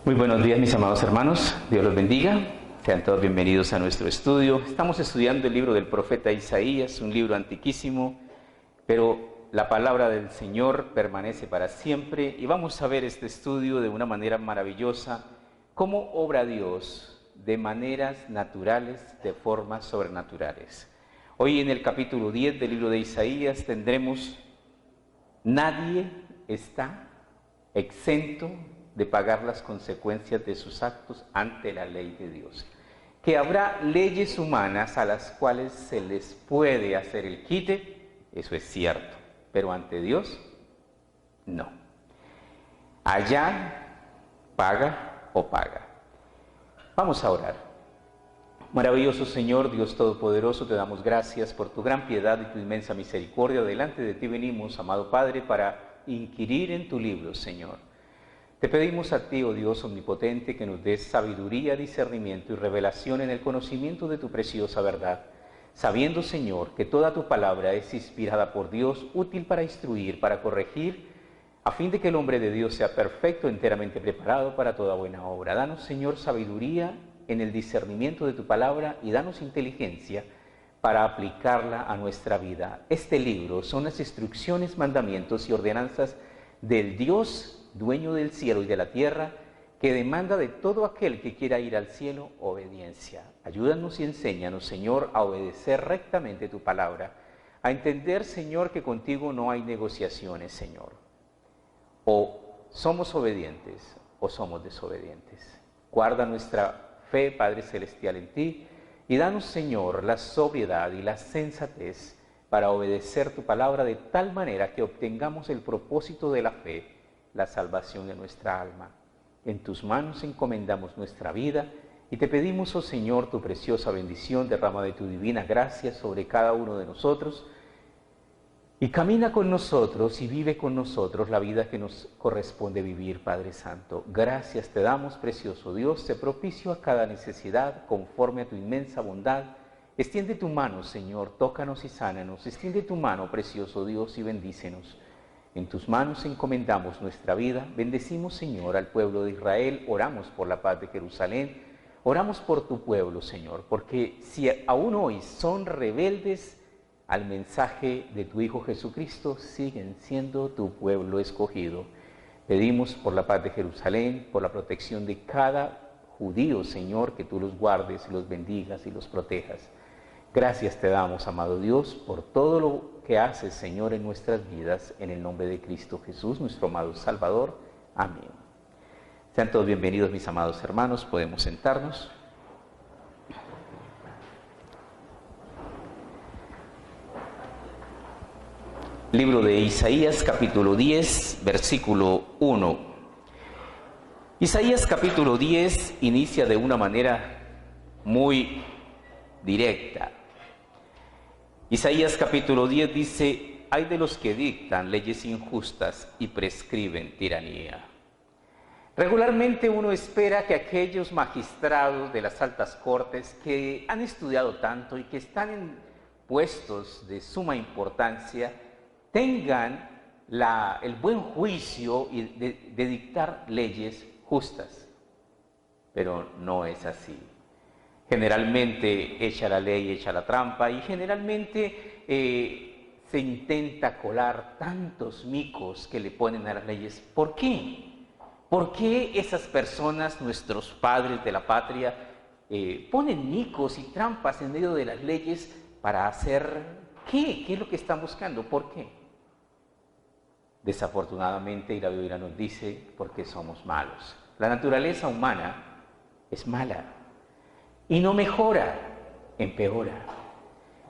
Muy buenos días, mis amados hermanos. Dios los bendiga. Sean todos bienvenidos a nuestro estudio. Estamos estudiando el libro del profeta Isaías, un libro antiquísimo, pero la palabra del Señor permanece para siempre. Y vamos a ver este estudio de una manera maravillosa, cómo obra Dios de maneras naturales, de formas sobrenaturales. Hoy en el capítulo 10 del libro de Isaías tendremos: nadie está exento de pagar las consecuencias de sus actos ante la ley de Dios. Que habrá leyes humanas a las cuales se les puede hacer el quite, eso es cierto, pero ante Dios, no. Allá paga o paga. Vamos a orar. Maravilloso Señor, Dios Todopoderoso, te damos gracias por tu gran piedad y tu inmensa misericordia. Delante de ti venimos, amado Padre, para inquirir en tu libro, Señor. Te pedimos a ti, oh Dios omnipotente, que nos des sabiduría, discernimiento y revelación en el conocimiento de tu preciosa verdad, sabiendo, Señor, que toda tu palabra es inspirada por Dios, útil para instruir, para corregir, a fin de que el hombre de Dios sea perfecto, enteramente preparado para toda buena obra. Danos, Señor, sabiduría en el discernimiento de tu palabra y danos inteligencia para aplicarla a nuestra vida. Este libro son las instrucciones, mandamientos y ordenanzas del Dios dueño del cielo y de la tierra, que demanda de todo aquel que quiera ir al cielo obediencia. Ayúdanos y enséñanos, Señor, a obedecer rectamente tu palabra, a entender, Señor, que contigo no hay negociaciones, Señor. O somos obedientes o somos desobedientes. Guarda nuestra fe, Padre Celestial, en ti, y danos, Señor, la sobriedad y la sensatez para obedecer tu palabra de tal manera que obtengamos el propósito de la fe, la salvación de nuestra alma. En tus manos encomendamos nuestra vida y te pedimos, oh Señor, tu preciosa bendición, derrama de tu divina gracia sobre cada uno de nosotros y camina con nosotros y vive con nosotros la vida que nos corresponde vivir, Padre Santo. Gracias te damos, precioso Dios, sé propicio a cada necesidad conforme a tu inmensa bondad. Extiende tu mano, Señor, tócanos y sánanos. Extiende tu mano, precioso Dios, y bendícenos. En tus manos encomendamos nuestra vida. Bendecimos, Señor, al pueblo de Israel. Oramos por la paz de Jerusalén. Oramos por tu pueblo, Señor, porque si aún hoy son rebeldes al mensaje de tu Hijo Jesucristo, siguen siendo tu pueblo escogido. Pedimos por la paz de Jerusalén, por la protección de cada judío, Señor, que tú los guardes y los bendigas y los protejas. Gracias te damos, amado Dios, por todo lo que haces, Señor, en nuestras vidas, en el nombre de Cristo Jesús, nuestro amado Salvador. Amén. Sean todos bienvenidos, mis amados hermanos. Podemos sentarnos. Libro de Isaías, capítulo 10, versículo 1. Isaías, capítulo 10, inicia de una manera muy directa. Isaías capítulo 10 dice: hay de los que dictan leyes injustas y prescriben tiranía. Regularmente uno espera que aquellos magistrados de las altas cortes que han estudiado tanto y que están en puestos de suma importancia tengan el buen juicio de dictar leyes justas. Pero no es así. Generalmente echa la ley, echa la trampa, y generalmente se intenta colar tantos micos que le ponen a las leyes. ¿Por qué? ¿Por qué esas personas, nuestros padres de la patria, ponen micos y trampas en medio de las leyes para hacer qué? ¿Qué es lo que están buscando? ¿Por qué? Desafortunadamente, y la Biblia nos dice, porque somos malos. La naturaleza humana es mala. Y no mejora, empeora.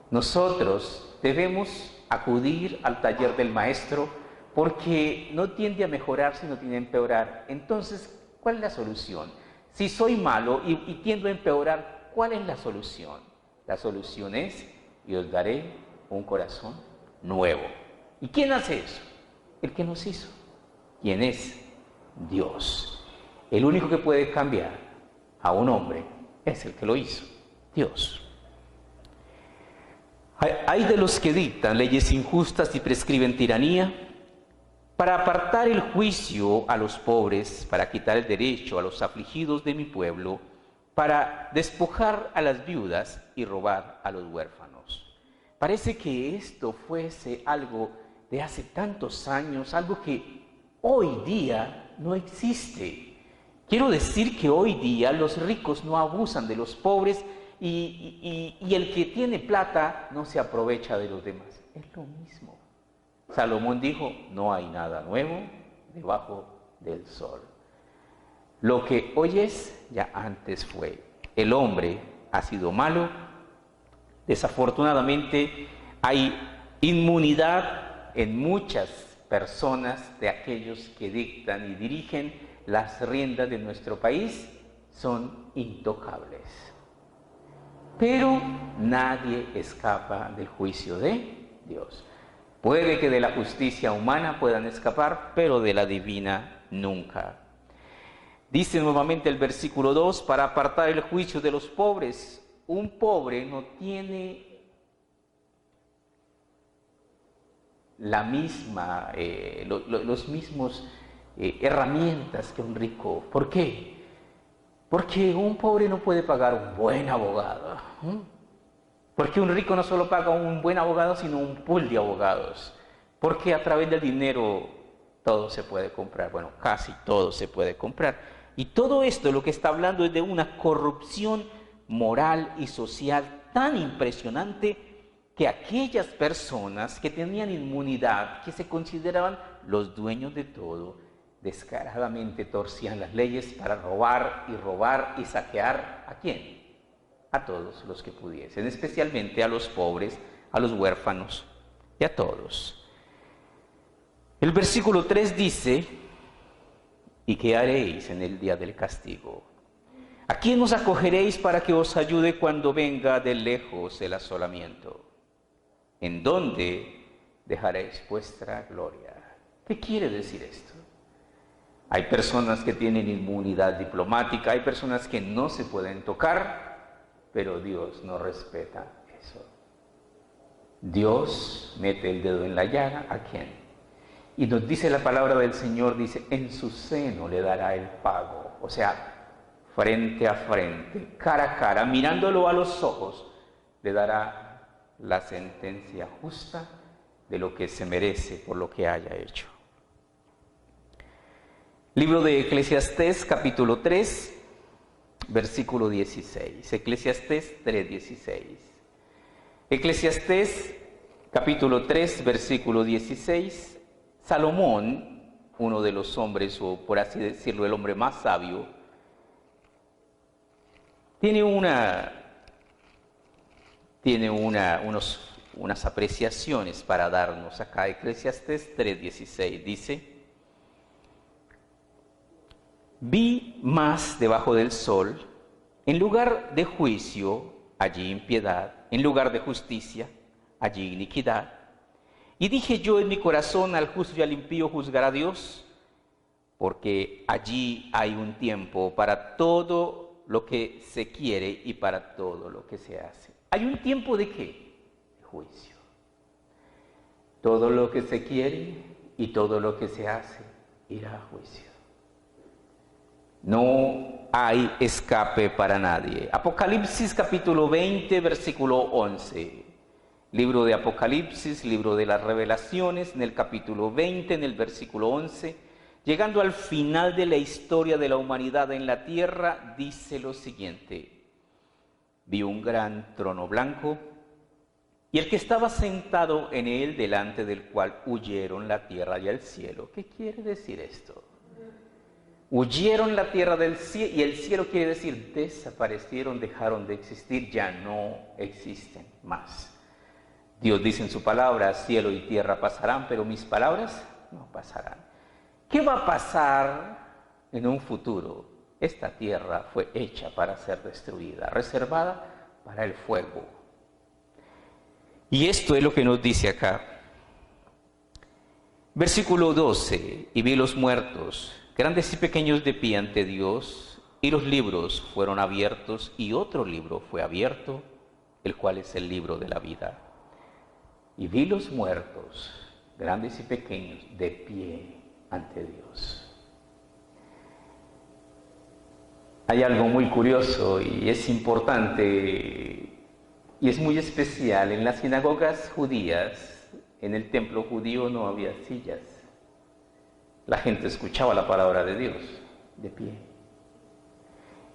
Nosotros debemos acudir al taller del maestro porque no tiende a mejorar, sino tiende a empeorar. Entonces, ¿cuál es la solución? Si soy malo y tiendo a empeorar, ¿cuál es la solución? La solución es: y os daré un corazón nuevo. ¿Y quién hace eso? El que nos hizo. ¿Quién es? Dios. El único que puede cambiar a un hombre es el que lo hizo, Dios. Hay de los que dictan leyes injustas y prescriben tiranía. para apartar el juicio a los pobres, para quitar el derecho a los afligidos de mi pueblo, para despojar a las viudas y robar a los huérfanos. Parece que esto fuese algo de hace tantos años, algo que hoy día no existe. Quiero decir que hoy día los ricos no abusan de los pobres y el que tiene plata no se aprovecha de los demás. Es lo mismo. Salomón dijo, no hay nada nuevo debajo del sol. Lo que hoy es, ya antes fue. El hombre ha sido malo. Desafortunadamente hay inmunidad en muchas personas de aquellos que dictan y dirigen las riendas de nuestro país. Son intocables. Pero nadie escapa del juicio de Dios. Puede que de la justicia humana puedan escapar, pero de la divina nunca. Dice nuevamente el versículo 2, para apartar el juicio de los pobres. Un pobre no tiene la misma, los mismos herramientas que un rico. ¿Por qué? Porque un pobre no puede pagar un buen abogado. Porque un rico no solo paga un buen abogado, sino un pool de abogados. Porque a través del dinero todo se puede comprar. Bueno, casi todo se puede comprar. Y todo esto lo que está hablando es de una corrupción moral y social tan impresionante que aquellas personas que tenían inmunidad, que se consideraban los dueños de todo, descaradamente torcían las leyes para robar y saquear ¿a quién? A todos los que pudiesen, especialmente a los pobres, a los huérfanos y a todos. El versículo 3 dice, ¿y qué haréis en el día del castigo? ¿A quién os acogeréis para que os ayude cuando venga de lejos el asolamiento? ¿En dónde dejaréis vuestra gloria? ¿Qué quiere decir esto? Hay personas que tienen inmunidad diplomática, hay personas que no se pueden tocar, pero Dios no respeta eso. Dios mete el dedo en la llaga, ¿a quién? Y nos dice la palabra del Señor, dice, en su seno le dará el pago. O sea, frente a frente, cara a cara, mirándolo a los ojos, le dará la sentencia justa de lo que se merece por lo que haya hecho. Libro de Eclesiastés, capítulo 3, versículo 16. Eclesiastés 3:16. Eclesiastés, capítulo 3, versículo 16. Salomón, uno de los hombres, o por así decirlo, el hombre más sabio, tiene unas apreciaciones para darnos acá. Eclesiastés 3:16 dice, vi más debajo del sol, en lugar de juicio, allí impiedad, en lugar de justicia, allí iniquidad. Y dije yo en mi corazón, al justo y al impío juzgará Dios, porque allí hay un tiempo para todo lo que se quiere y para todo lo que se hace. ¿Hay un tiempo de qué? De juicio. Todo lo que se quiere y todo lo que se hace irá a juicio. No hay escape para nadie. Apocalipsis capítulo 20, versículo 11. Libro de Apocalipsis, libro de las revelaciones, en el capítulo 20, en el versículo 11, llegando al final de la historia de la humanidad en la tierra, dice lo siguiente: vi un gran trono blanco y el que estaba sentado en él, delante del cual huyeron la tierra y el cielo. ¿Qué quiere decir esto? Huyeron la tierra del cielo, y el cielo quiere decir desaparecieron, dejaron de existir, ya no existen más. Dios dice en su palabra, cielo y tierra pasarán, pero mis palabras no pasarán. ¿Qué va a pasar en un futuro? Esta tierra fue hecha para ser destruida, reservada para el fuego. Y esto es lo que nos dice acá. Versículo 12, y vi los muertos, grandes y pequeños, de pie ante Dios, y los libros fueron abiertos, y otro libro fue abierto, el cual es el libro de la vida. Y vi los muertos, grandes y pequeños, de pie ante Dios. Hay algo muy curioso y es importante y es muy especial. En las sinagogas judías, en el templo judío no había sillas. La gente escuchaba la palabra de Dios de pie.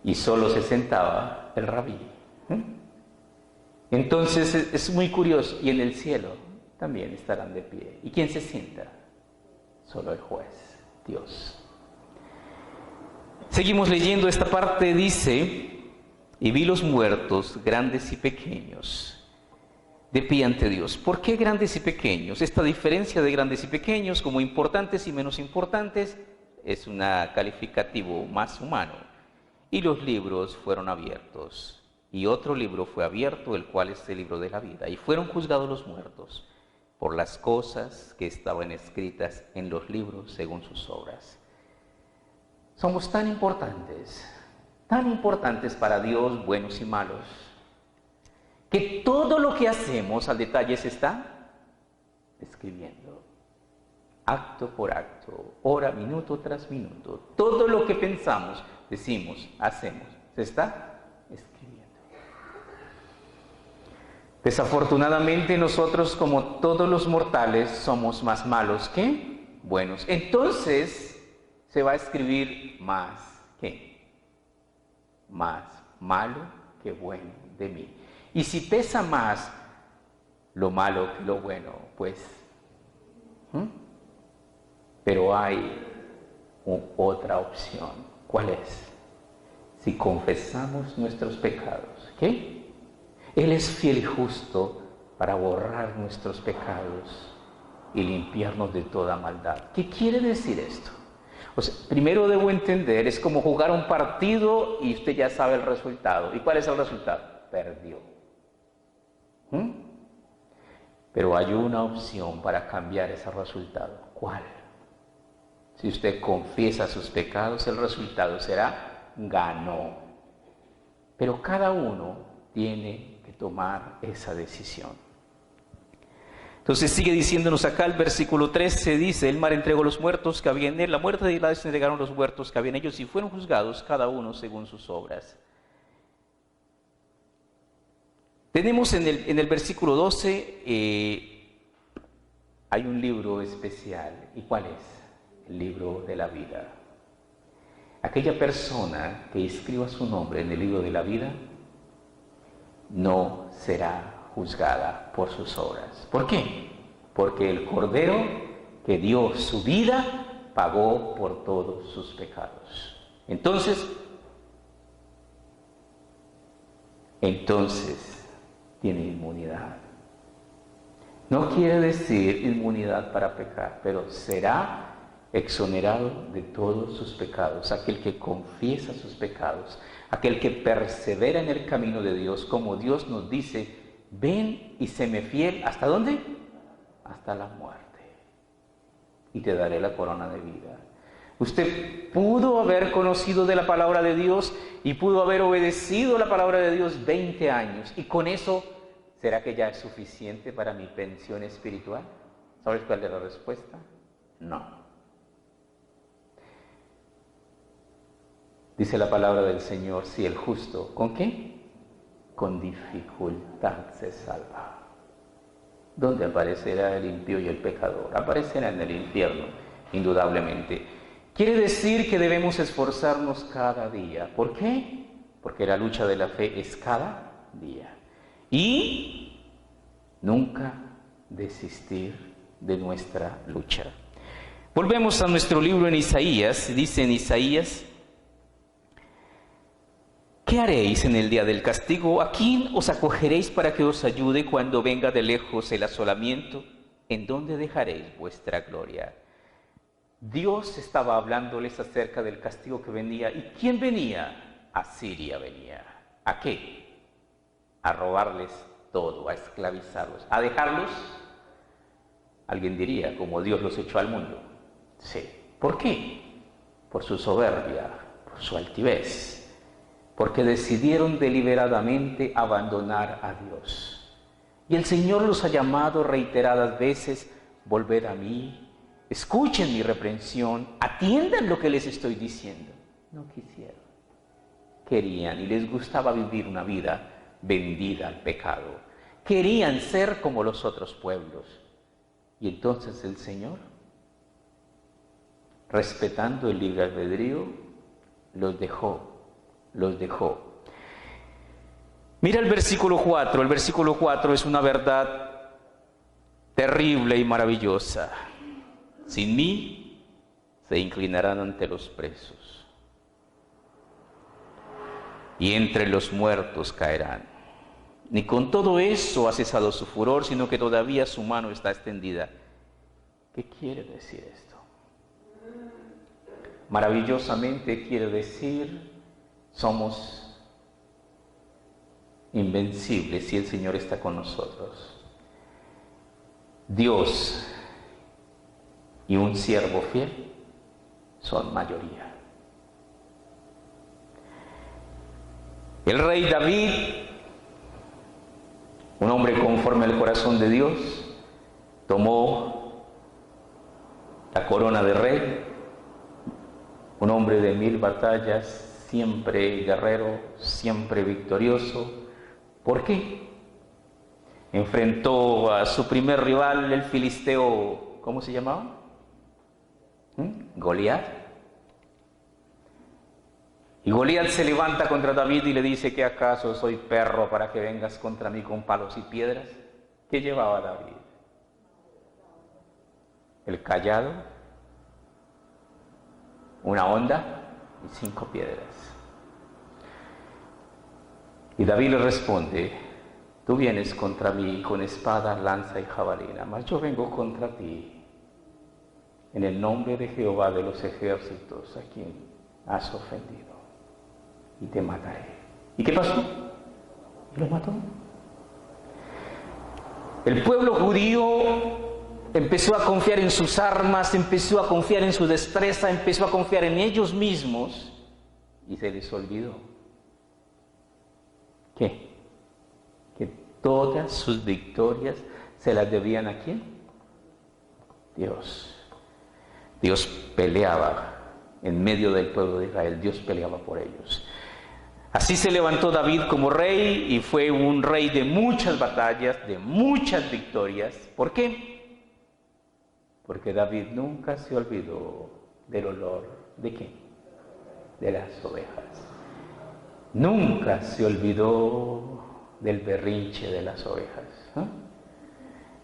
Y solo se sentaba el rabí. Entonces es muy curioso. Y en el cielo también estarán de pie. ¿Y quién se sienta? Solo el juez, Dios. Seguimos leyendo esta parte, dice, y vi los muertos, grandes y pequeños, de pie ante Dios. ¿Por qué grandes y pequeños? Esta diferencia de grandes y pequeños, como importantes y menos importantes, es un calificativo más humano. Y los libros fueron abiertos, y otro libro fue abierto, el cual es el libro de la vida. Y fueron juzgados los muertos por las cosas que estaban escritas en los libros según sus obras. Somos tan importantes para Dios, buenos y malos, que todo lo que hacemos al detalle se está escribiendo, acto por acto, hora, minuto tras minuto. Todo lo que pensamos, decimos, hacemos, se está escribiendo. Desafortunadamente nosotros, como todos los mortales, somos más malos que buenos. Entonces se va a escribir más, ¿qué? Más malo que bueno de mí. Y si pesa más lo malo que lo bueno, pues, pero hay otra opción. ¿Cuál es? Si confesamos nuestros pecados, ¿qué? Él es fiel y justo para borrar nuestros pecados y limpiarnos de toda maldad. ¿Qué quiere decir esto? O sea, primero debo entender, es como jugar un partido y usted ya sabe el resultado. ¿Y cuál es el resultado? Perdió. Pero hay una opción para cambiar ese resultado. ¿Cuál? Si usted confiesa sus pecados, el resultado será ganó. Pero cada uno tiene que tomar esa decisión. Entonces sigue diciéndonos acá el versículo 13, dice, el mar entregó los muertos que había en él, la muerte de Hades entregaron los muertos que había en ellos y fueron juzgados cada uno según sus obras. Tenemos en el versículo 12, hay un libro especial. ¿Y cuál es? El libro de la vida. Aquella persona que escriba su nombre en el libro de la vida no será juzgada por sus obras. ¿Por qué? Porque el Cordero que dio su vida pagó por todos sus pecados. Entonces tiene inmunidad. No quiere decir inmunidad para pecar, pero será exonerado de todos sus pecados. Aquel que confiesa sus pecados, aquel que persevera en el camino de Dios, como Dios nos dice, ven y séme fiel, ¿hasta dónde? Hasta la muerte. Y te daré la corona de vida. Usted pudo haber conocido de la palabra de Dios y pudo haber obedecido la palabra de Dios 20 años. Y con eso, ¿será que ya es suficiente para mi pensión espiritual? ¿Sabes cuál es la respuesta? No. Dice la palabra del Señor, si el justo, ¿con qué? Con dificultad se salva. ¿Dónde aparecerá el impío y el pecador? Aparecerá en el infierno, indudablemente. Quiere decir que debemos esforzarnos cada día. ¿Por qué? Porque la lucha de la fe es cada día. Y nunca desistir de nuestra lucha. Volvemos a nuestro libro en Isaías. Dice en Isaías, ¿qué haréis en el día del castigo? ¿A quién os acogeréis para que os ayude cuando venga de lejos el asolamiento? ¿En dónde dejaréis vuestra gloria? Dios estaba hablándoles acerca del castigo que venía. ¿Y quién venía? Asiria venía. ¿A qué? A robarles todo, a esclavizarlos, a dejarlos, alguien diría, como Dios los echó al mundo. Sí. ¿Por qué? Por su soberbia, por su altivez, porque decidieron deliberadamente abandonar a Dios. Y el Señor los ha llamado reiteradas veces volved a mí, escuchen mi reprensión, atiendan lo que les estoy diciendo. No quisieron. Querían y les gustaba vivir una vida vendida al pecado. Querían ser como los otros pueblos. Y entonces el Señor, respetando el libre albedrío, los dejó. Mira el versículo 4. El versículo 4 es una verdad terrible y maravillosa. Sin mí se inclinarán ante los presos y entre los muertos caerán. Ni con todo eso ha cesado su furor, sino que todavía su mano está extendida. ¿Qué quiere decir esto? Maravillosamente quiere decir, somos invencibles si el Señor está con nosotros. Dios y un siervo fiel son mayoría. El rey David, un hombre conforme al corazón de Dios, tomó la corona de rey, un hombre de 1000 batallas, siempre guerrero, siempre victorioso. ¿Por qué? Enfrentó a su primer rival, el filisteo, ¿cómo se llamaba? Goliat. Y Goliat se levanta contra David y le dice: ¿que acaso soy perro para que vengas contra mí con palos y piedras? ¿Qué llevaba David? El cayado, una honda y 5 piedras. Y David le responde: tú vienes contra mí con espada, lanza y jabalina, mas yo vengo contra ti en el nombre de Jehová de los ejércitos, a quien has ofendido, y te mataré. ¿Y qué pasó? Y lo mató. El pueblo judío empezó a confiar en sus armas, empezó a confiar en su destreza, empezó a confiar en ellos mismos, y se les olvidó. ¿Qué? Que todas sus victorias se las debían ¿a quién? Dios. Dios peleaba en medio del pueblo de Israel, Dios peleaba por ellos. Así se levantó David como rey y fue un rey de muchas batallas, de muchas victorias. ¿Por qué? Porque David nunca se olvidó del olor ¿de qué? De las ovejas. Nunca se olvidó del berrinche de las ovejas.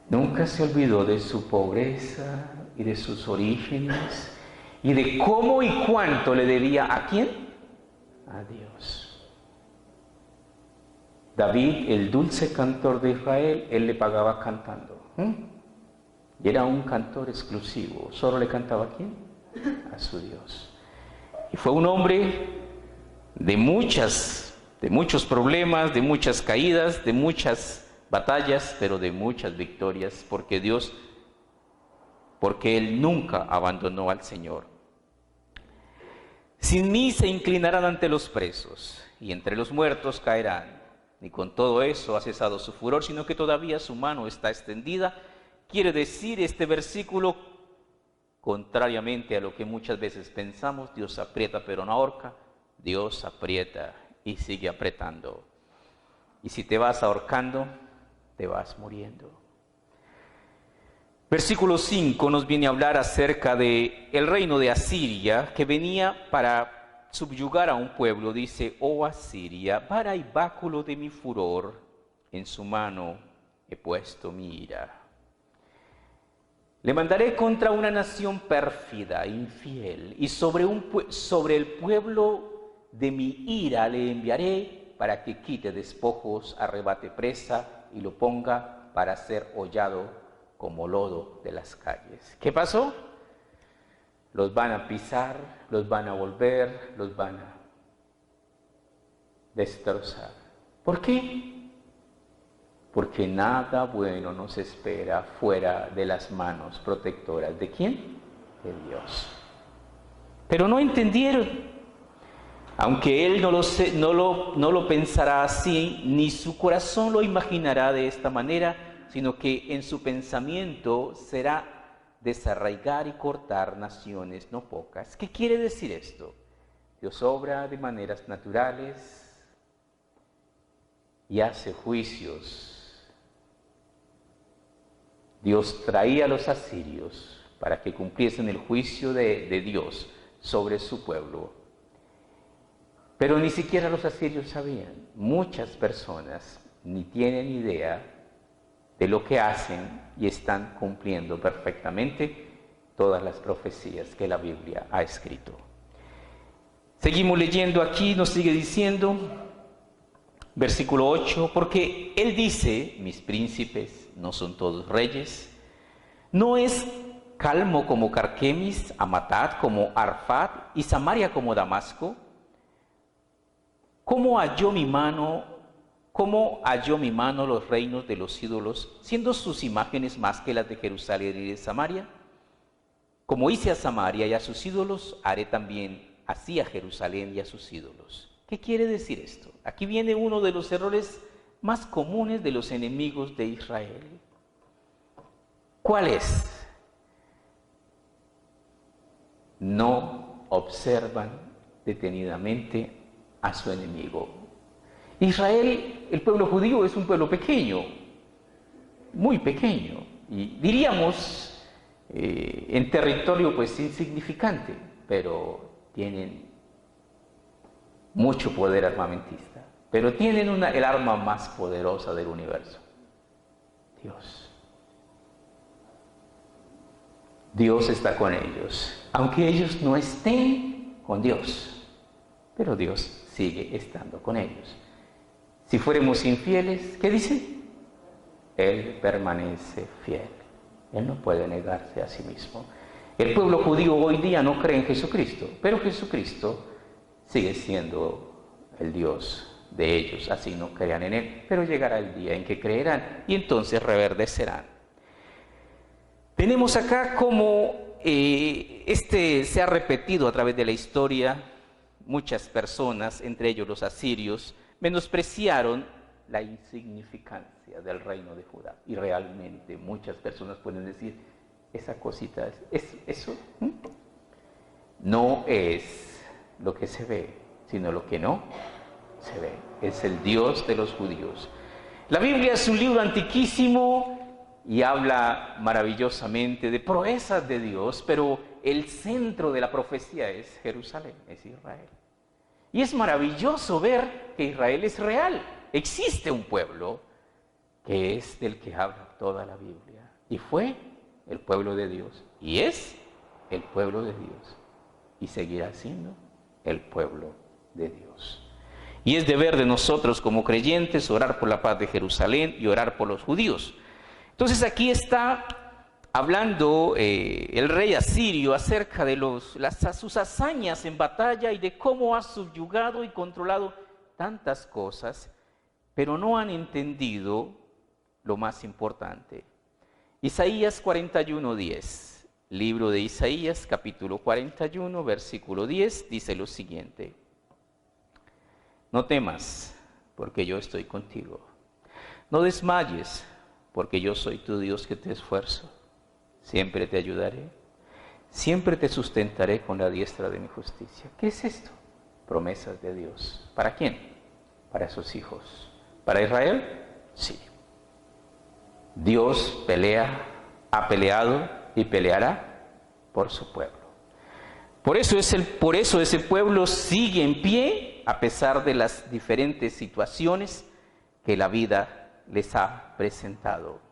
Nunca se olvidó de su pobreza y de sus orígenes y de cómo y cuánto le debía ¿a quién? A Dios. David, el dulce cantor de Israel, él le pagaba cantando. Y era un cantor exclusivo. ¿Solo le cantaba a quién? A su Dios. Y fue un hombre de muchos problemas, de muchas caídas, de muchas batallas, pero de muchas victorias, porque él nunca abandonó al Señor. Sin mí se inclinarán ante los presos, y entre los muertos caerán. Ni con todo eso ha cesado su furor, sino que todavía su mano está extendida. Quiere decir este versículo, contrariamente a lo que muchas veces pensamos, Dios aprieta pero no ahorca. Dios aprieta y sigue apretando. Y si te vas ahorcando, te vas muriendo. Versículo 5 nos viene a hablar acerca de el reino de Asiria, que venía para subyugar a un pueblo. Dice: oh Asiria, vara y báculo de mi furor, en su mano he puesto mi ira. Le mandaré contra una nación pérfida, infiel, y sobre el pueblo de mi ira le enviaré para que quite despojos, arrebate presa y lo ponga para ser hollado como lodo de las calles. ¿Qué pasó? Los van a pisar, los van a volver, los van a destrozar. ¿Por qué? Porque nada bueno nos espera fuera de las manos protectoras. ¿De quién? De Dios. Pero no entendieron. Aunque él no lo pensará así, ni su corazón lo imaginará de esta manera, sino que en su pensamiento será desarraigar y cortar naciones no pocas. ¿Qué quiere decir esto? Dios obra de maneras naturales y hace juicios. Dios traía a los asirios para que cumpliesen el juicio de Dios sobre su pueblo. Pero ni siquiera los asirios sabían. Muchas personas ni tienen idea de lo que hacen y están cumpliendo perfectamente todas las profecías que la Biblia ha escrito. Seguimos leyendo aquí, nos sigue diciendo, versículo 8, porque él dice, mis príncipes no son todos reyes, no es Calmo como Carquemis, Amatat como Arfad y Samaria como Damasco. ¿Cómo halló mi mano los reinos de los ídolos, siendo sus imágenes más que las de Jerusalén y de Samaria? Como hice a Samaria y a sus ídolos, haré también así a Jerusalén y a sus ídolos. ¿Qué quiere decir esto? Aquí viene uno de los errores más comunes de los enemigos de Israel. ¿Cuál es? No observan detenidamente a su enemigo. Israel, el pueblo judío, es un pueblo pequeño, muy pequeño, y diríamos en territorio pues insignificante, pero tienen mucho poder armamentista, pero tienen el arma más poderosa del universo, Dios. Dios está con ellos, aunque ellos no estén con Dios, pero Dios sigue estando con ellos. Si fuéramos infieles, ¿qué dice? Él permanece fiel. Él no puede negarse a sí mismo. El pueblo judío hoy día no cree en Jesucristo, pero Jesucristo sigue siendo el Dios de ellos, así no crean en Él. Pero llegará el día en que creerán y entonces reverdecerán. Tenemos acá como se ha repetido a través de la historia. Muchas personas, entre ellos los asirios, menospreciaron la insignificancia del reino de Judá. Y realmente muchas personas pueden decir, esa cosita, eso no es lo que se ve, sino lo que no se ve. Es el Dios de los judíos. La Biblia es un libro antiquísimo y habla maravillosamente de proezas de Dios, pero el centro de la profecía es Jerusalén, es Israel. Y es maravilloso ver que Israel es real. Existe un pueblo que es del que habla toda la Biblia. Y fue el pueblo de Dios. Y es el pueblo de Dios. Y seguirá siendo el pueblo de Dios. Y es deber de nosotros como creyentes orar por la paz de Jerusalén y orar por los judíos. Entonces aquí está hablando el rey asirio acerca de sus hazañas en batalla y de cómo ha subyugado y controlado tantas cosas, pero no han entendido lo más importante. Isaías 41:10, libro de Isaías, capítulo 41, versículo 10, dice lo siguiente: no temas, porque yo estoy contigo. No desmayes, porque yo soy tu Dios que te esfuerzo. Siempre te ayudaré, siempre te sustentaré con la diestra de mi justicia. ¿Qué es esto? Promesas de Dios. ¿Para quién? Para sus hijos. ¿Para Israel? Sí. Dios pelea, ha peleado y peleará por su pueblo. Por eso ese pueblo sigue en pie a pesar de las diferentes situaciones que la vida les ha presentado.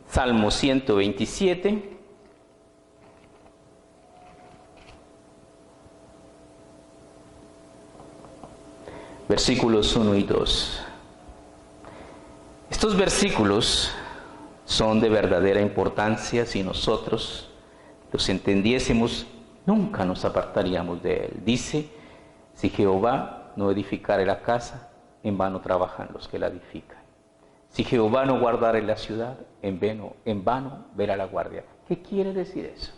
Salmo 127. Versículos 1 y 2. Estos versículos son de verdadera importancia. Si nosotros los entendiésemos, nunca nos apartaríamos de él. Dice, si Jehová no edificare la casa, en vano trabajan los que la edifican. Si Jehová no guardare la ciudad, en vano verá la guardia. ¿Qué quiere decir eso?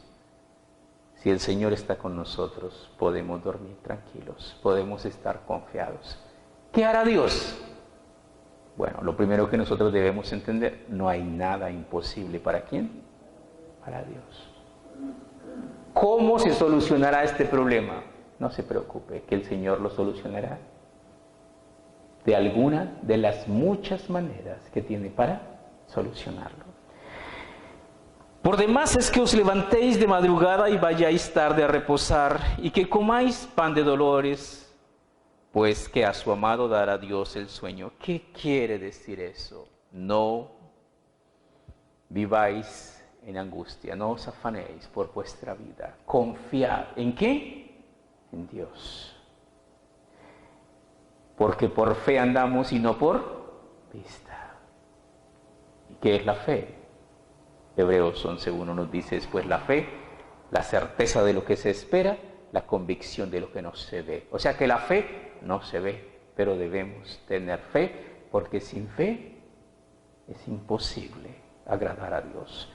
Si el Señor está con nosotros, podemos dormir tranquilos, podemos estar confiados. ¿Qué hará Dios? Bueno, lo primero que nosotros debemos entender, no hay nada imposible. ¿Para quién? Para Dios. ¿Cómo se solucionará este problema? No se preocupe, que el Señor lo solucionará de alguna de las muchas maneras que tiene para solucionarlo. Por demás es que os levantéis de madrugada y vayáis tarde a reposar, y que comáis pan de dolores, pues que a su amado dará Dios el sueño. ¿Qué quiere decir eso? No viváis en angustia, no os afanéis por vuestra vida. Confiad. ¿En qué? En Dios. Porque por fe andamos y no por vista. ¿Y qué es la fe? Hebreos 11:1 nos dice, pues la fe, la certeza de lo que se espera, la convicción de lo que no se ve. O sea que la fe no se ve, pero debemos tener fe, porque sin fe es imposible agradar a Dios.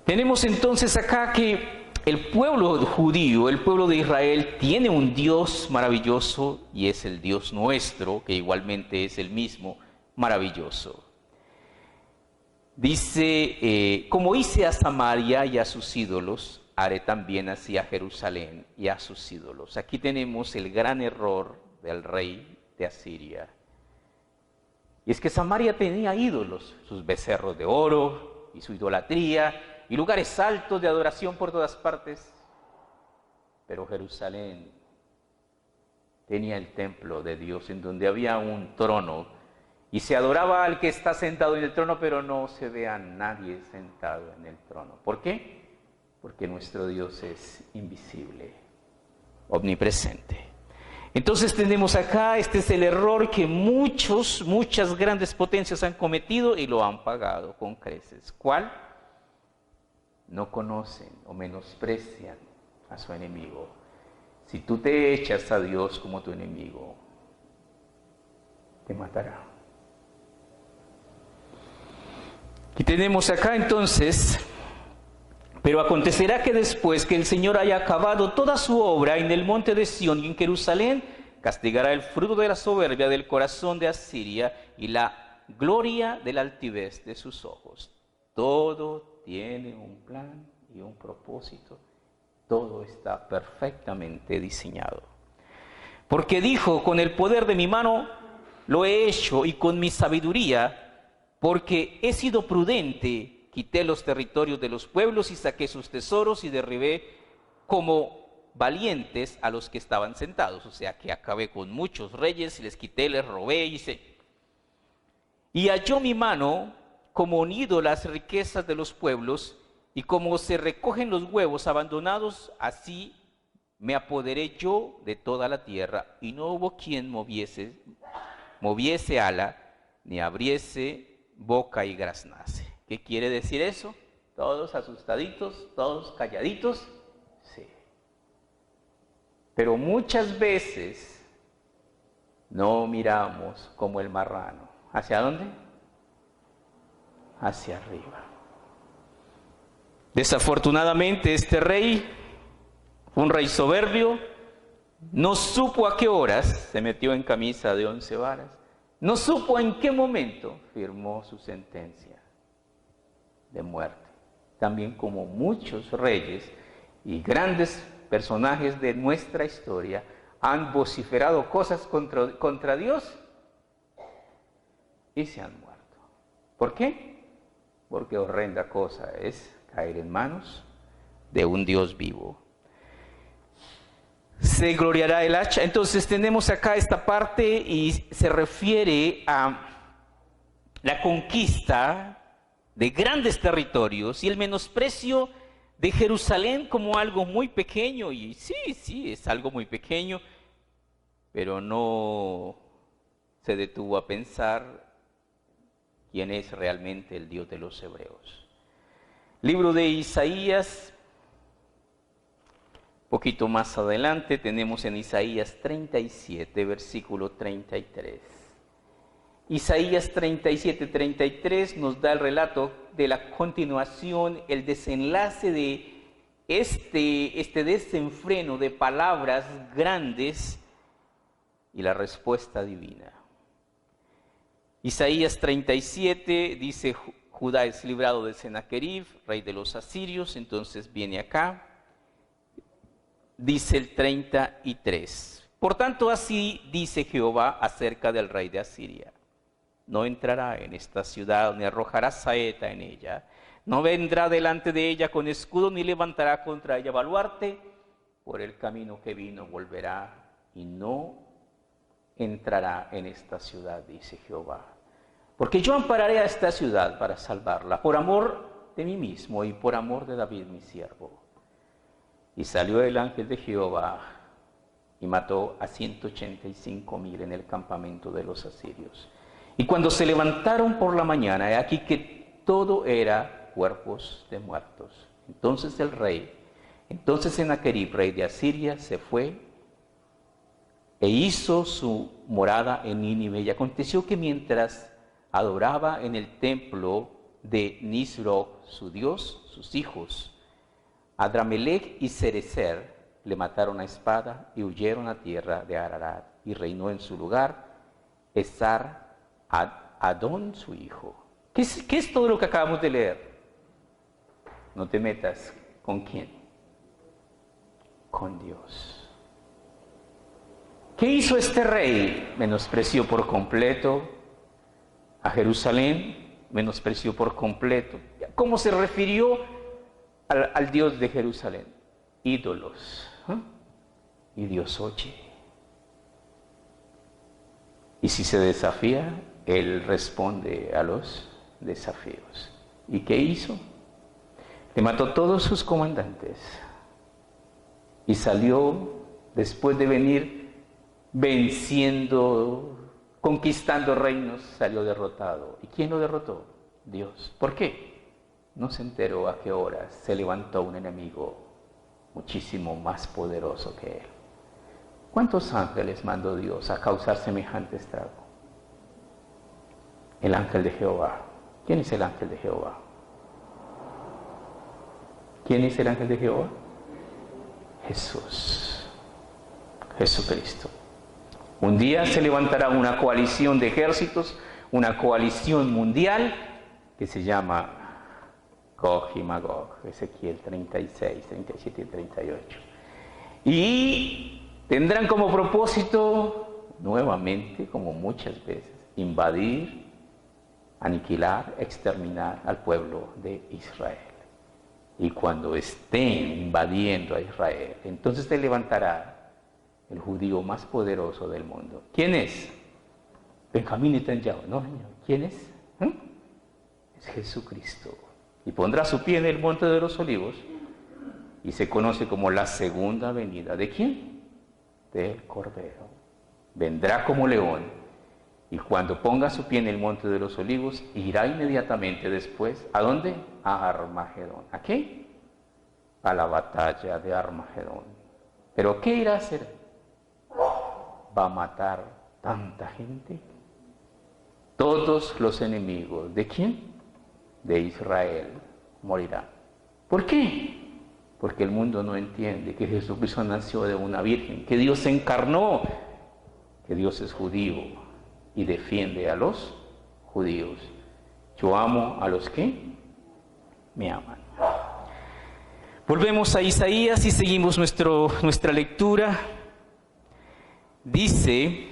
Tenemos entonces acá que el pueblo judío, el pueblo de Israel, tiene un Dios maravilloso y es el Dios nuestro, que igualmente es el mismo maravilloso. Dice, como hice a Samaria y a sus ídolos, haré también así a Jerusalén y a sus ídolos. Aquí tenemos el gran error del rey de Asiria. Y es que Samaria tenía ídolos, sus becerros de oro y su idolatría, y lugares altos de adoración por todas partes. Pero Jerusalén tenía el templo de Dios, en donde había un trono, y se adoraba al que está sentado en el trono, pero no se ve a nadie sentado en el trono. ¿Por qué? Porque nuestro Dios es invisible, omnipresente. Entonces tenemos acá, este es el error que muchas grandes potencias han cometido y lo han pagado con creces. ¿Cuál? No conocen o menosprecian a su enemigo. Si tú te echas a Dios como tu enemigo, te matará. Y tenemos acá entonces, pero acontecerá que después que el Señor haya acabado toda su obra en el monte de Sión y en Jerusalén, castigará el fruto de la soberbia del corazón de Asiria y la gloria de la altivez de sus ojos. Todo tiene un plan y un propósito. Todo está perfectamente diseñado. Porque dijo, con el poder de mi mano lo he hecho y con mi sabiduría, porque he sido prudente, quité los territorios de los pueblos y saqué sus tesoros y derribé como valientes a los que estaban sentados. O sea que acabé con muchos reyes y les quité, les robé y hice. Y halló mi mano como unido las riquezas de los pueblos, y como se recogen los huevos abandonados, así me apoderé yo de toda la tierra, y no hubo quien moviese ala, ni abriese boca y graznase. ¿Qué quiere decir eso? Todos asustaditos, todos calladitos, sí. Pero muchas veces no miramos como el marrano. ¿Hacia dónde? Hacia arriba. Desafortunadamente este rey, un rey soberbio, no supo a qué horas se metió en camisa de 11 varas, no supo en qué momento firmó su sentencia de muerte. También como muchos reyes y grandes personajes de nuestra historia han vociferado cosas contra Dios y se han muerto. ¿Por qué? Porque horrenda cosa es caer en manos de un Dios vivo. Se gloriará el hacha. Entonces tenemos acá esta parte y se refiere a la conquista de grandes territorios y el menosprecio de Jerusalén como algo muy pequeño. Y sí, es algo muy pequeño, pero no se detuvo a pensar quién es realmente el Dios de los hebreos. Libro de Isaías, poquito más adelante, tenemos en Isaías 37, versículo 33. Isaías 37, 33 nos da el relato de la continuación, el desenlace de este desenfreno de palabras grandes y la respuesta divina. Isaías 37 dice, Judá es librado de Sennacherib, rey de los asirios. Entonces viene acá, dice el 33. Por tanto, así dice Jehová acerca del rey de Asiria. No entrará en esta ciudad, ni arrojará saeta en ella. No vendrá delante de ella con escudo, ni levantará contra ella baluarte. Por el camino que vino volverá, y no entrará en esta ciudad, dice Jehová. Porque yo ampararé a esta ciudad para salvarla, por amor de mí mismo y por amor de David mi siervo. Y salió el ángel de Jehová y mató a 185,000 en el campamento de los asirios. Y cuando se levantaron por la mañana, he aquí que todo era cuerpos de muertos. Entonces Sennacherib, rey de Asiria, se fue e hizo su morada en Nínive. Y aconteció que mientras adoraba en el templo de Nisroch, su dios, sus hijos, Adramelech y Sarezer, le mataron a espada y huyeron a tierra de Ararat. Y reinó en su lugar Esar-Adón, su hijo. ¿Qué es todo lo que acabamos de leer? No te metas. ¿Con quién? Con Dios. ¿Qué hizo este rey? Menospreció por completo a Jerusalén, menospreció por completo. ¿Cómo se refirió al Dios de Jerusalén? Ídolos. Y Dios oye. Y si se desafía, Él responde a los desafíos. ¿Y qué hizo? Le mató todos sus comandantes. Y salió, después de venir venciendo, conquistando reinos, salió derrotado. ¿Y quién lo derrotó? Dios. ¿Por qué? No se enteró a qué hora se levantó un enemigo muchísimo más poderoso que él. ¿Cuántos ángeles mandó Dios a causar semejante estrago? El ángel de Jehová. ¿Quién es el ángel de Jehová? ¿Quién es el ángel de Jehová? Jesús. Jesucristo. Un día se levantará una coalición de ejércitos, una coalición mundial que se llama Gog y Magog, Ezequiel 36, 37 y 38. Y tendrán como propósito, nuevamente, como muchas veces, invadir, aniquilar, exterminar al pueblo de Israel. Y cuando estén invadiendo a Israel, entonces se levantará el judío más poderoso del mundo. ¿Quién es? Benjamín Netanyahu, ¿no? ¿Quién es? Es Jesucristo. Y pondrá su pie en el monte de los olivos y se conoce como la segunda venida. ¿De quién? Del Cordero. Vendrá como león y cuando ponga su pie en el monte de los olivos irá inmediatamente después. ¿A dónde? A Armagedón. ¿A qué? A la batalla de Armagedón. ¿Pero qué irá a hacer? Va a matar tanta gente. Todos los enemigos. ¿De quién? De Israel morirán. ¿Por qué? Porque el mundo no entiende que Jesucristo nació de una virgen, que Dios se encarnó, que Dios es judío y defiende a los judíos. Yo amo a los que me aman. Volvemos a Isaías y seguimos nuestra lectura. Dice,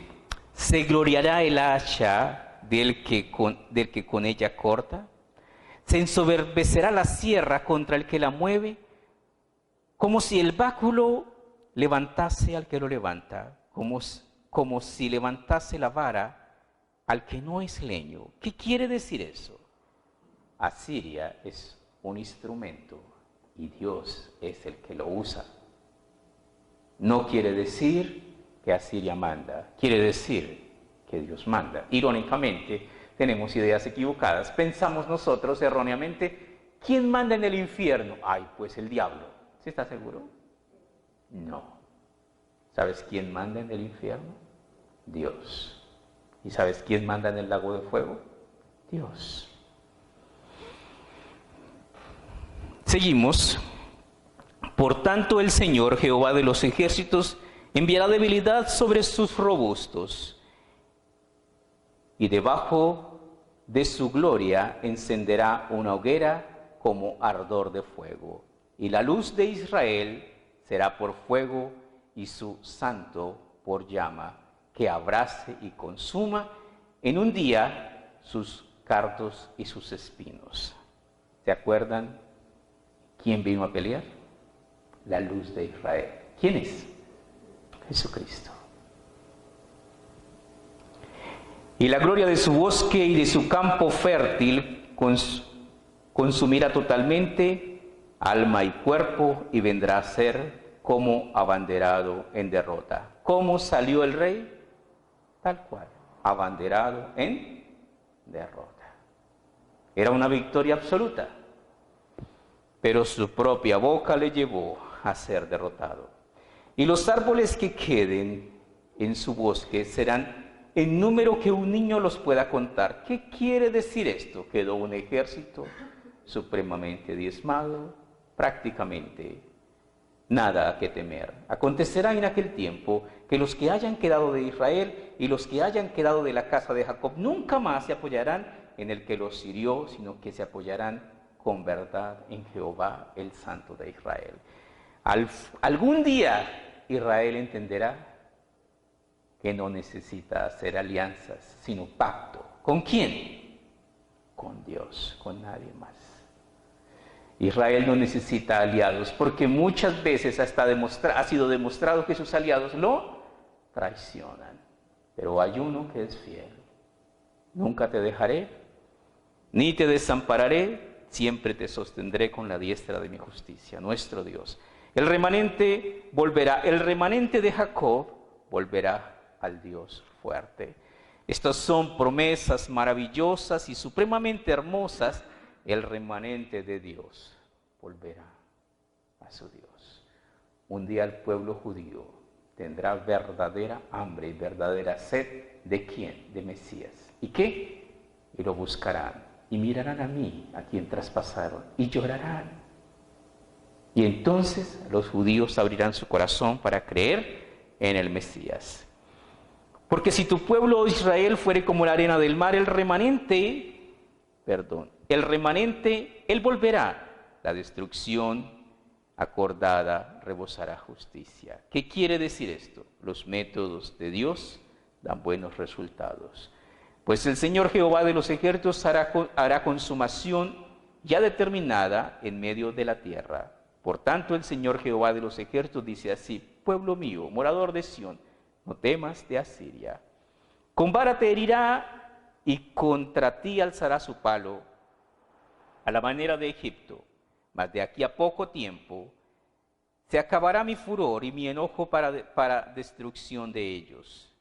¿se gloriará el hacha del que con ella corta? ¿Se ensoberbecerá la sierra contra el que la mueve? Como si el báculo levantase al que lo levanta, como si levantase la vara al que no es leño. ¿Qué quiere decir eso? Asiria es un instrumento y Dios es el que lo usa. No quiere decir que Asiria manda, quiere decir que Dios manda. Irónicamente, tenemos ideas equivocadas. Pensamos nosotros erróneamente, ¿quién manda en el infierno? Ay, pues el diablo. ¿Sí está seguro? No. ¿Sabes quién manda en el infierno? Dios. ¿Y sabes quién manda en el lago de fuego? Dios. Seguimos. Por tanto, el Señor, Jehová de los ejércitos, Enviará debilidad sobre sus robustos, y debajo de su gloria encenderá una hoguera como ardor de fuego. Y la luz de Israel será por fuego y su santo por llama, que abrace y consuma en un día sus cardos y sus espinos. ¿Se acuerdan quién vino a pelear? La luz de Israel. ¿Quién es? Jesucristo. Y la gloria de su bosque y de su campo fértil consumirá totalmente alma y cuerpo, y vendrá a ser como abanderado en derrota. ¿Cómo salió el rey? Tal cual, abanderado en derrota. Era una victoria absoluta, pero su propia boca le llevó a ser derrotado. Y los árboles que queden en su bosque serán en número que un niño los pueda contar. ¿Qué quiere decir esto? Quedó un ejército supremamente diezmado, prácticamente nada que temer. Acontecerá en aquel tiempo que los que hayan quedado de Israel y los que hayan quedado de la casa de Jacob nunca más se apoyarán en el que los hirió, sino que se apoyarán con verdad en Jehová, el Santo de Israel. Algún día Israel entenderá que no necesita hacer alianzas, sino pacto. ¿Con quién? Con Dios, con nadie más. Israel no necesita aliados, porque muchas veces ha sido demostrado que sus aliados lo traicionan. Pero hay uno que es fiel. Nunca te dejaré, ni te desampararé, siempre te sostendré con la diestra de mi justicia, nuestro Dios. El remanente volverá, el remanente de Jacob volverá al Dios fuerte. Estas son promesas maravillosas y supremamente hermosas. El remanente de Dios volverá a su Dios. Un día el pueblo judío tendrá verdadera hambre y verdadera sed. ¿De quién? De Mesías. ¿Y qué? Y lo buscarán y mirarán a mí, a quien traspasaron, y llorarán. Y entonces los judíos abrirán su corazón para creer en el Mesías. Porque si tu pueblo Israel fuere como la arena del mar, el remanente, él volverá. La destrucción acordada rebosará justicia. ¿Qué quiere decir esto? Los métodos de Dios dan buenos resultados. Pues el Señor Jehová de los ejércitos hará consumación ya determinada en medio de la tierra. Por tanto, el Señor Jehová de los ejércitos dice así: pueblo mío, morador de Sión, no temas de Asiria. Con vara te herirá y contra ti alzará su palo, a la manera de Egipto. Mas de aquí a poco tiempo se acabará mi furor y mi enojo para destrucción de ellos.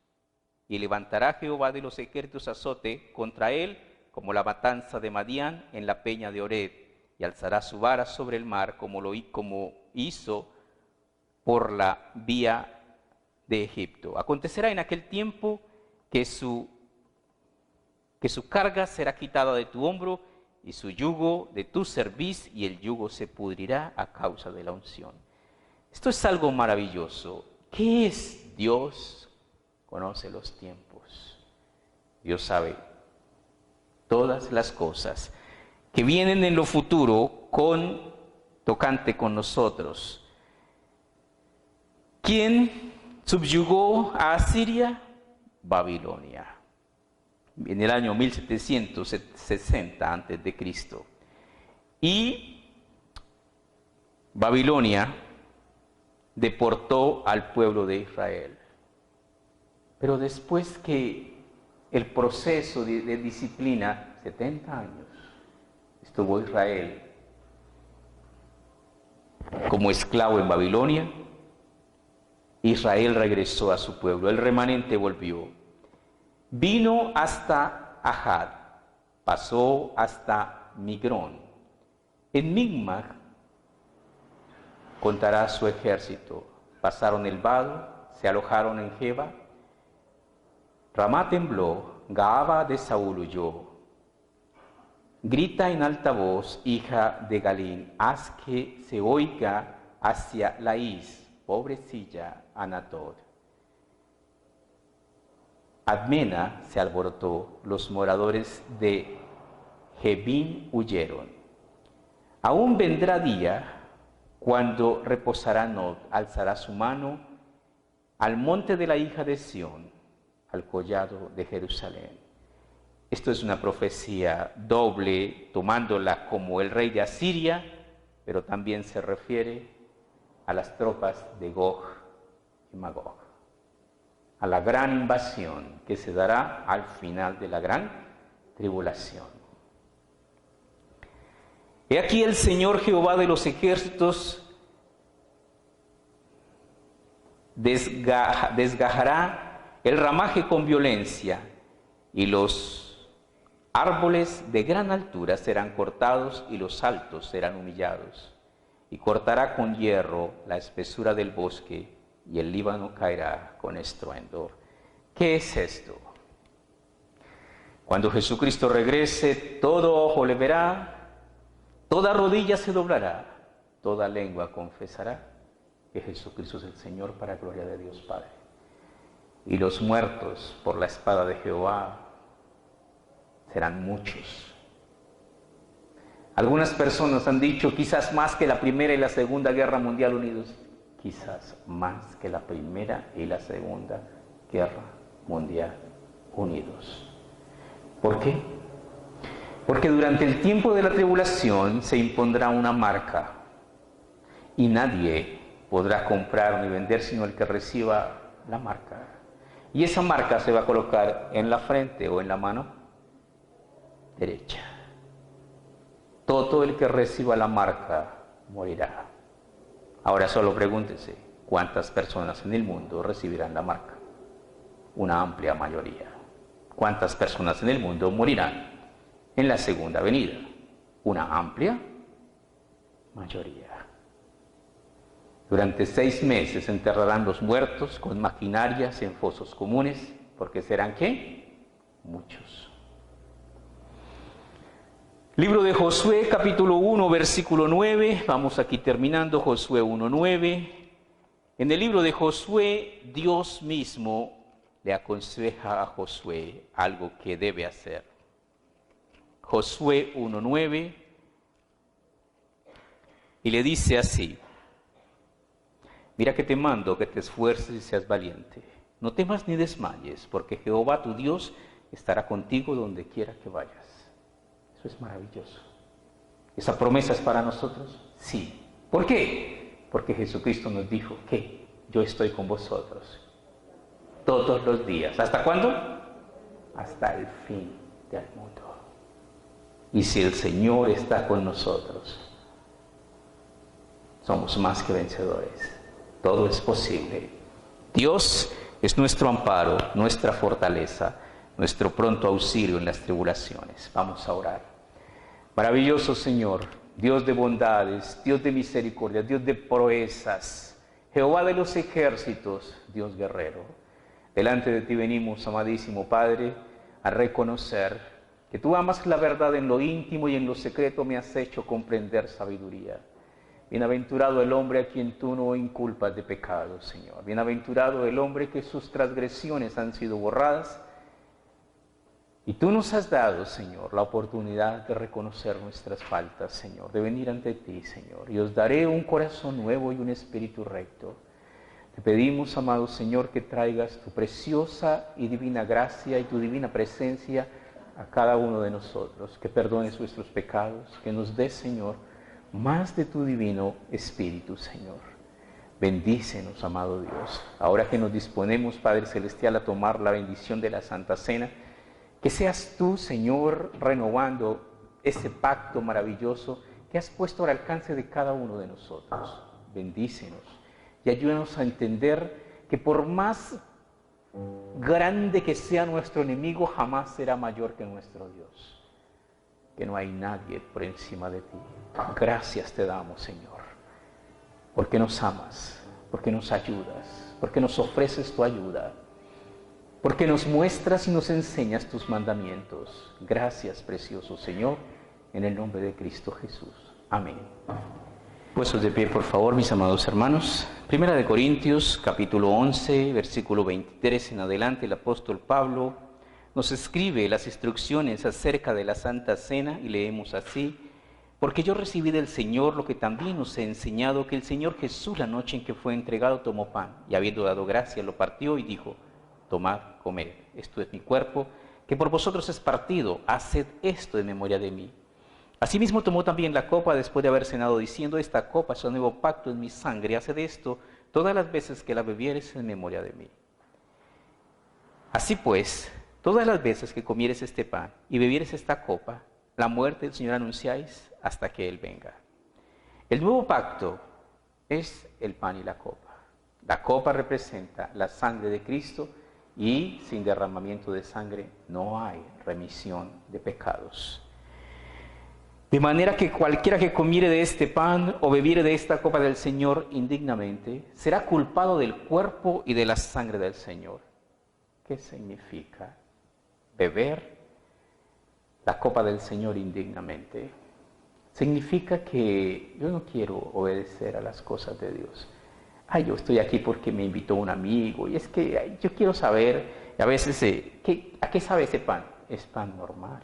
Y levantará Jehová de los ejércitos azote contra él, como la matanza de Madián en la peña de Oreb, y alzará su vara sobre el mar, como hizo por la vía de Egipto. Acontecerá en aquel tiempo que su carga será quitada de tu hombro y su yugo de tu cerviz, y el yugo se pudrirá a causa de la unción. Esto es algo maravilloso. ¿Qué es Dios? Conoce los tiempos. Dios sabe todas las cosas que vienen en lo futuro tocante con nosotros. ¿Quién subyugó a Asiria? Babilonia, en el año 1760 a.C. Y Babilonia deportó al pueblo de Israel. Pero después que el proceso de disciplina, 70 años, estuvo Israel como esclavo en Babilonia, Israel regresó a su pueblo, el remanente volvió. Vino hasta Ahad, pasó hasta Migrón. En Migmag contará su ejército. Pasaron el vado, se alojaron en Geba. Ramá tembló, Gaaba de Saúl huyó. Grita en alta voz, hija de Galín, haz que se oiga hacia Laís, pobrecilla Anatot. Admena se alborotó, los moradores de Gebim huyeron. Aún vendrá día cuando reposará Nod, alzará su mano al monte de la hija de Sión, al collado de Jerusalén. Esto es una profecía doble, tomándola como el rey de Asiria, pero también se refiere a las tropas de Gog y Magog, a la gran invasión que se dará al final de la gran tribulación. He aquí el Señor Jehová de los ejércitos desgajará el ramaje con violencia, y los árboles de gran altura serán cortados y los altos serán humillados, y cortará con hierro la espesura del bosque, y el Líbano caerá con estruendo. ¿Qué es esto? Cuando Jesucristo regrese, todo ojo le verá, toda rodilla se doblará, toda lengua confesará que Jesucristo es el Señor, para gloria de Dios Padre. Y los muertos por la espada de Jehová serán muchos. Algunas personas han dicho quizás más que la Primera y la Segunda Guerra Mundial unidos. Quizás más que la Primera y la Segunda Guerra Mundial unidos. ¿Por qué? Porque durante el tiempo de la tribulación se impondrá una marca y nadie podrá comprar ni vender sino el que reciba la marca. Y esa marca se va a colocar en la frente o en la mano derecha. Todo el que reciba la marca morirá. Ahora solo pregúntese, ¿cuántas personas en el mundo recibirán la marca? Una amplia mayoría. ¿Cuántas personas en el mundo morirán en la segunda venida? Una amplia mayoría. Durante 6 meses enterrarán los muertos con maquinarias en fosos comunes, porque serán ¿qué? Muchos. Libro de Josué, capítulo 1, versículo 9. Vamos aquí terminando, Josué 1:9. En el libro de Josué, Dios mismo le aconseja a Josué algo que debe hacer. Josué 1:9, y le dice así: mira que te mando que te esfuerces y seas valiente. No temas ni desmayes, porque Jehová tu Dios estará contigo donde quiera que vayas. Eso es maravilloso. ¿Esa promesa es para nosotros? Sí. ¿Por qué? Porque Jesucristo nos dijo que yo estoy con vosotros todos los días. ¿Hasta cuándo? Hasta el fin del mundo. Y si el Señor está con nosotros, somos más que vencedores. Todo es posible. Dios es nuestro amparo, nuestra fortaleza, nuestro pronto auxilio en las tribulaciones. Vamos a orar. Maravilloso Señor, Dios de bondades, Dios de misericordia, Dios de proezas, Jehová de los ejércitos, Dios guerrero. Delante de ti venimos, amadísimo Padre, a reconocer que tú amas la verdad en lo íntimo y en lo secreto me has hecho comprender sabiduría. Bienaventurado el hombre a quien tú no inculpas de pecado, Señor. Bienaventurado el hombre que sus transgresiones han sido borradas. Y tú nos has dado, Señor, la oportunidad de reconocer nuestras faltas, Señor, de venir ante ti, Señor. Y os daré un corazón nuevo y un espíritu recto. Te pedimos, amado Señor, que traigas tu preciosa y divina gracia y tu divina presencia a cada uno de nosotros. Que perdones nuestros pecados, que nos des, Señor, más de tu divino Espíritu, Señor. Bendícenos, amado Dios. Ahora que nos disponemos, Padre Celestial, a tomar la bendición de la Santa Cena, que seas tú, Señor, renovando ese pacto maravilloso que has puesto al alcance de cada uno de nosotros. Bendícenos y ayúdanos a entender que por más grande que sea nuestro enemigo, jamás será mayor que nuestro Dios. Que no hay nadie por encima de ti. Gracias te damos, Señor, porque nos amas, porque nos ayudas, porque nos ofreces tu ayuda, porque nos muestras y nos enseñas tus mandamientos. Gracias, precioso Señor, en el nombre de Cristo Jesús. Amén. Puestos de pie, por favor, mis amados hermanos. Primera de Corintios, capítulo 11, versículo 23 en adelante, el apóstol Pablo nos escribe las instrucciones acerca de la Santa Cena y leemos así: porque yo recibí del Señor lo que también os he enseñado, que el Señor Jesús, la noche en que fue entregado, tomó pan, y habiendo dado gracias, lo partió y dijo: tomad, comed, esto es mi cuerpo, que por vosotros es partido, haced esto en memoria de mí. Asimismo tomó también la copa después de haber cenado, diciendo: esta copa es el nuevo pacto en mi sangre, haced esto todas las veces que la bebieres en memoria de mí. Así pues, todas las veces que comieres este pan y bebieres esta copa, la muerte del Señor anunciáis hasta que Él venga. El nuevo pacto es el pan y la copa. La copa representa la sangre de Cristo y sin derramamiento de sangre no hay remisión de pecados. De manera que cualquiera que comiere de este pan o bebiere de esta copa del Señor indignamente, será culpado del cuerpo y de la sangre del Señor. ¿Qué significa beber la copa del Señor indignamente? Significa que yo no quiero obedecer a las cosas de Dios. Yo estoy aquí porque me invitó un amigo y es que yo quiero saber, a veces, ¿a qué sabe ese pan? Es pan normal.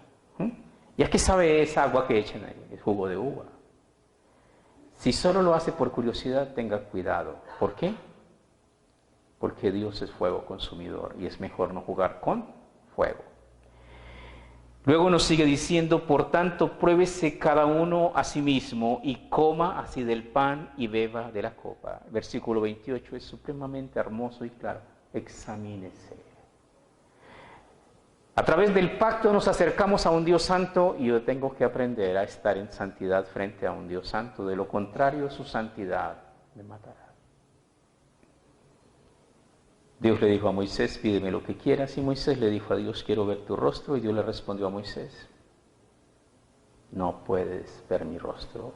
¿Y a qué sabe esa agua que echan ahí? Es jugo de uva. Si solo lo hace por curiosidad, tenga cuidado. ¿Por qué? Porque Dios es fuego consumidor y es mejor no jugar con fuego. Luego nos sigue diciendo: por tanto, pruébese cada uno a sí mismo y coma así del pan y beba de la copa. Versículo 28 es supremamente hermoso y claro: examínese. A través del pacto nos acercamos a un Dios santo y yo tengo que aprender a estar en santidad frente a un Dios santo. De lo contrario, su santidad me matará. Dios le dijo a Moisés: pídeme lo que quieras. Y Moisés le dijo a Dios: quiero ver tu rostro. Y Dios le respondió a Moisés: no puedes ver mi rostro.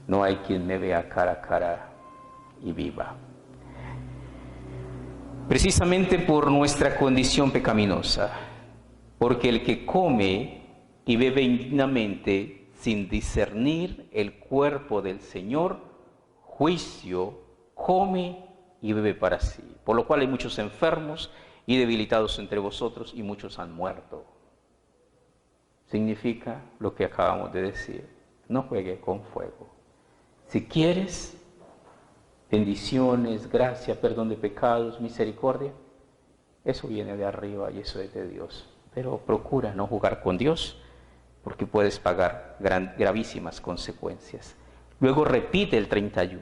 No hay quien me vea cara a cara y viva. Precisamente por nuestra condición pecaminosa, porque el que come y bebe indignamente sin discernir el cuerpo del Señor, juicio come y bebe para sí, por lo cual hay muchos enfermos y debilitados entre vosotros y muchos han muerto. Significa lo que acabamos de decir: no juegue con fuego. Si quieres bendiciones, gracia, perdón de pecados, misericordia, eso viene de arriba y eso es de Dios. Pero procura no jugar con Dios, porque puedes pagar gravísimas consecuencias. Luego repite el 31.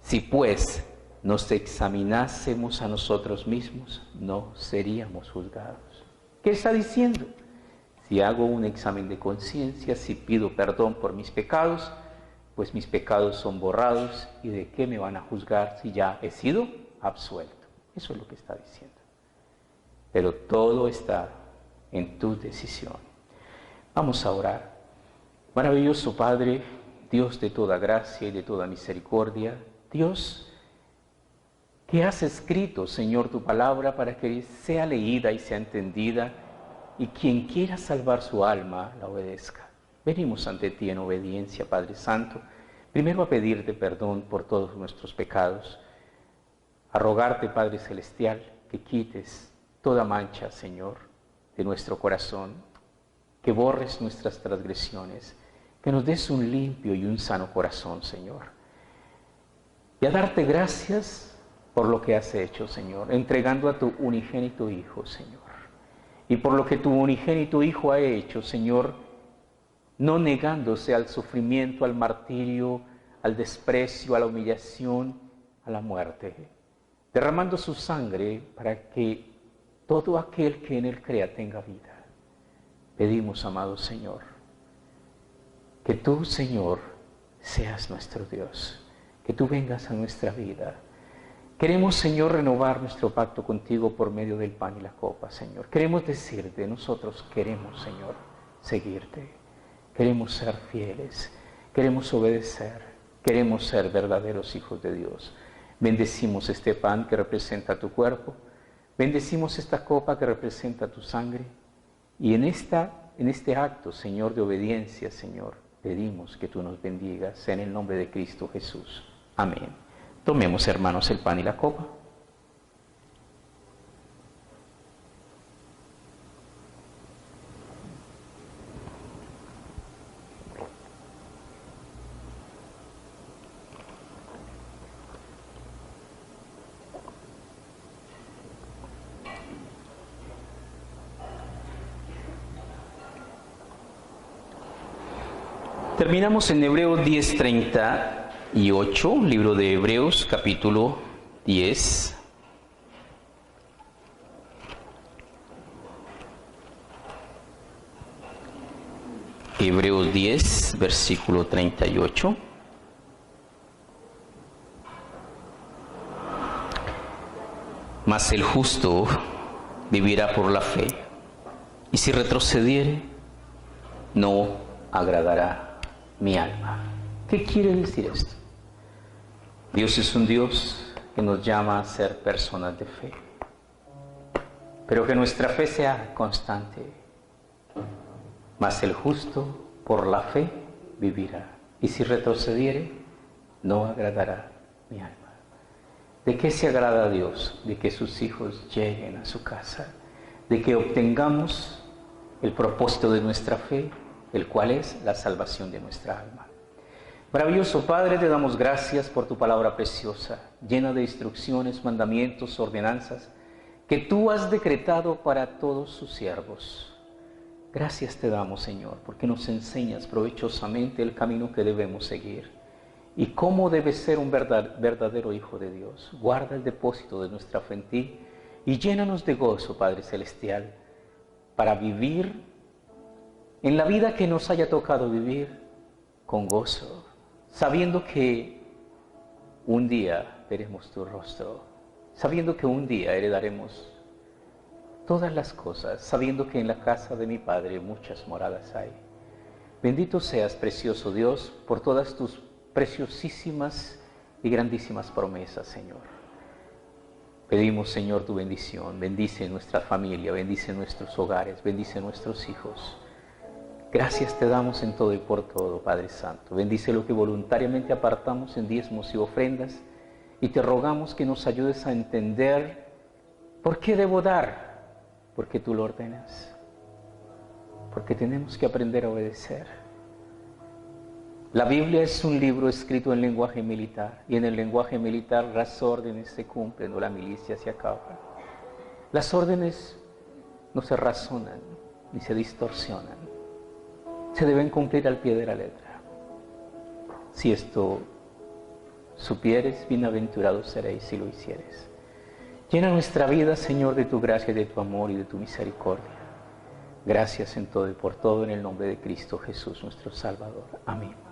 Si pues nos examinásemos a nosotros mismos, no seríamos juzgados. ¿Qué está diciendo? Si hago un examen de conciencia, si pido perdón por mis pecados, pues mis pecados son borrados, y ¿de qué me van a juzgar si ya he sido absuelto? Eso es lo que está diciendo. Pero todo está en tu decisión. Vamos a orar. Maravilloso Padre, Dios de toda gracia y de toda misericordia, Dios que has escrito, Señor, tu palabra para que sea leída y sea entendida, y quien quiera salvar su alma la obedezca. Venimos ante ti en obediencia, Padre Santo, primero a pedirte perdón por todos nuestros pecados, a rogarte, Padre Celestial, que quites toda mancha, Señor, de nuestro corazón, que borres nuestras transgresiones, que nos des un limpio y un sano corazón, Señor. Y a darte gracias por lo que has hecho, Señor, entregando a tu unigénito Hijo, Señor. Y por lo que tu unigénito Hijo ha hecho, Señor, no negándose al sufrimiento, al martirio, al desprecio, a la humillación, a la muerte, derramando su sangre para que todo aquel que en Él crea tenga vida. Pedimos, amado Señor, que tú, Señor, seas nuestro Dios, que tú vengas a nuestra vida. Queremos, Señor, renovar nuestro pacto contigo por medio del pan y la copa, Señor. Queremos decirte, nosotros queremos, Señor, seguirte. Queremos ser fieles, queremos obedecer, queremos ser verdaderos hijos de Dios. Bendecimos este pan que representa tu cuerpo, bendecimos esta copa que representa tu sangre, y en este acto, Señor, de obediencia, Señor, pedimos que tú nos bendigas en el nombre de Cristo Jesús. Amén. Tomemos, hermanos, el pan y la copa. Terminamos en Hebreos 10:38, libro de Hebreos, capítulo 10. Hebreos 10, versículo 38. Mas el justo vivirá por la fe, y si retrocediere, no agradará mi alma. ¿Qué quiere decir esto? Dios es un Dios que nos llama a ser personas de fe, pero que nuestra fe sea constante. Mas el justo por la fe vivirá, y si retrocediere, no agradará mi alma. ¿De qué se agrada a Dios? De que sus hijos lleguen a su casa, de que obtengamos el propósito de nuestra fe, el cual es la salvación de nuestra alma. Maravilloso Padre, te damos gracias por tu palabra preciosa, llena de instrucciones, mandamientos, ordenanzas, que tú has decretado para todos sus siervos. Gracias te damos, Señor, porque nos enseñas provechosamente el camino que debemos seguir y cómo debe ser un verdadero hijo de Dios. Guarda el depósito de nuestra fe en ti y llénanos de gozo, Padre Celestial, para vivir en la vida que nos haya tocado vivir con gozo, sabiendo que un día veremos tu rostro, sabiendo que un día heredaremos todas las cosas, sabiendo que en la casa de mi Padre muchas moradas hay. Bendito seas, precioso Dios, por todas tus preciosísimas y grandísimas promesas, Señor. Pedimos, Señor, tu bendición. Bendice nuestra familia, bendice nuestros hogares, bendice nuestros hijos. Gracias te damos en todo y por todo, Padre Santo. Bendice lo que voluntariamente apartamos en diezmos y ofrendas y te rogamos que nos ayudes a entender por qué debo dar, porque tú lo ordenas, porque tenemos que aprender a obedecer. La Biblia es un libro escrito en lenguaje militar y en el lenguaje militar las órdenes se cumplen o la milicia se acaba. Las órdenes no se razonan ni se distorsionan. Se deben cumplir al pie de la letra. Si esto supieres, bienaventurados seréis si lo hicieres. Llena nuestra vida, Señor, de tu gracia, de tu amor y de tu misericordia. Gracias en todo y por todo, en el nombre de Cristo Jesús, nuestro Salvador. Amén.